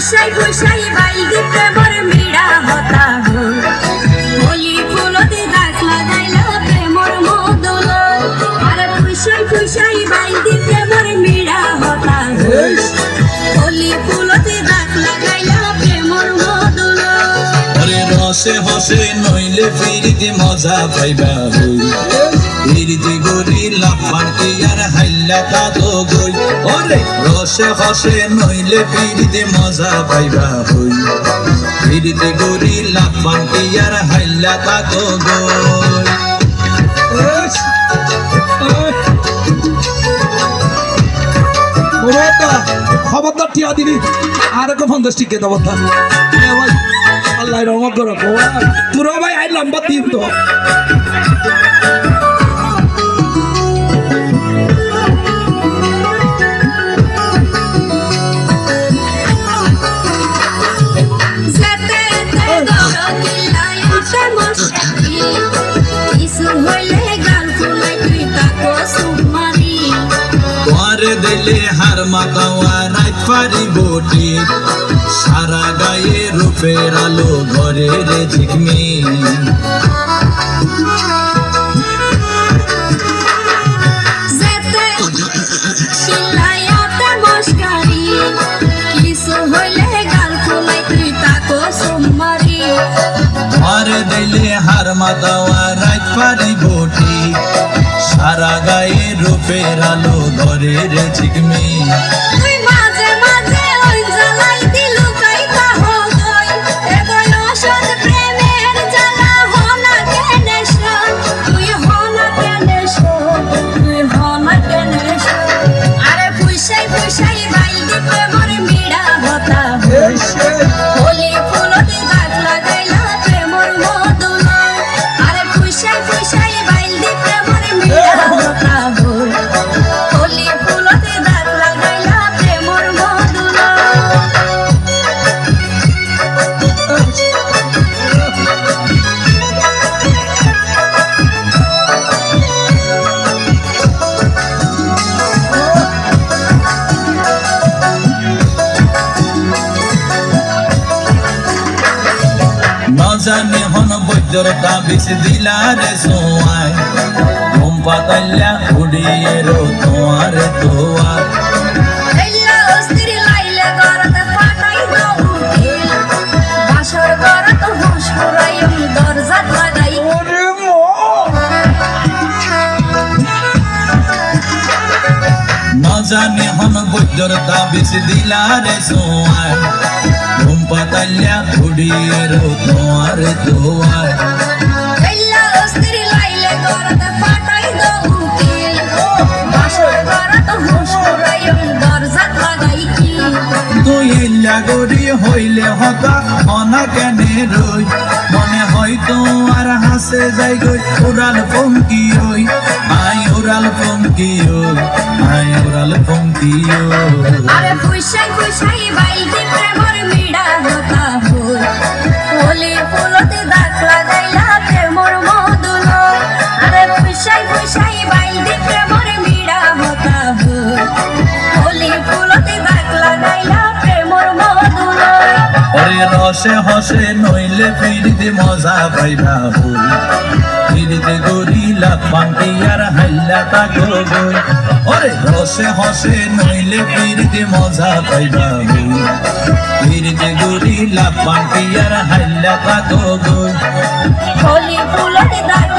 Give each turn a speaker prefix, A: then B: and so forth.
A: ফুসাই ফুসাই বাইদি প্রেমর মিড়া হতা হো হোলি ফুলতে দাগ লাগাইলা প্রেমর মদল আরে ফুসাই ফুসাই বাইদি প্রেমর মিড়া হতা হো হোলি ফুলতে দাগ লাগাইলা প্রেমর মদল
B: আরে রসে হসে নইলে ফিরিতে মজা পাইবা হই ফিরিতে গরি লাফানকে আর হাইলা কাদো গই ওরে রসে হসে নইলে ফিরিতে মজা পাইবা হই ফিরিতে গরি লাফানকে আর হাইলা কাদো গই
C: খবরদার টিয়া দিবি আর এক 50 টিকে দেবো ভাই আল্লাহ রহমত করো তোর ভাই আই লম্বা দিন তো
B: দিলে হার মাতাওয়া রাত পারি বটি সারা গায়ে রূপের আলো ঘরে রে ঝিকমি মারে দিলে হার মাতাওয়া রাত পারি বটি সারা গায়ে রূপের আলো ঘরে রে ঝিকমি
A: মাঝে মাঝে ওই জ্বালাই দিলু কাইতা হো গই এ গই অসৎ প্রেমের জ্বালা হনা কেনেশ তুই হনা কেনেশ তুই হনা কেনেশ আরে ফুসাই ফুসাই বাইদি প্রেমর মিড়া হতা হোলি ফুলতে দাগ লাগাইলা প্রেমর মদল আরে ফুসাই ফুসাই বাইদি প্রেমর মিড়া হতা হোলি ফুলতে দাগ লাগাইলা প্রেমর মদল
B: নজানে হন বৈদ্যর তাবিজ দিলারে সোয়াই ঘুম পাতাইলা উড়িয়ে রো তোমার তোয়ার
A: এলা অস্থির লাইলে গরতে ফাটাই দাও উকিল বাসর গরত হুঁশ ফুরাইম দরজা লাগাই
B: নজানে হন বৈদ্যর তাবিজ দিলারে সোয়াই ঘুম পাতাইলা উড়িয়ে রো তোমার তোয়ার
A: এলা অস্থির লাইলে গরতে ফাটাই দাও উকিল বাসর গরত হুঁশ ফুরাইম দরজা লাগাই কি
B: তুই লাগরি হইলে হতা অনা কেনে রই মনে হয় তোমার হাসে যাই গই উড়াল পঙ্কি ওই আই উড়াল পঙ্কি ওই আই উড়াল পঙ্কি ওই
A: আরে ফুসাই ফুসাই বাইদি প্রেমর মিড়া হতা হই হোলি ফুলতে দাগ লাগাইলা প্রেমর মদল আরে ফুসাই ফুসাই বাইদি প্রেমর মিড়া হতা হই হোলি ফুলতে দাগ লাগাইলা প্রেমর মদল
B: ওরে রসে হসে নইলে ফিরিতে মজা পাইবা হই ফিরিতে গরিলা পান্তি আর হাইলা তাকো গই ওরে রসে হসে নইলে ফিরিতে মজা পাইবা হই ফিরিতে গরিলা পান্তি আর হাইলা তাকো গই
A: হোলি ফুলতে দাগ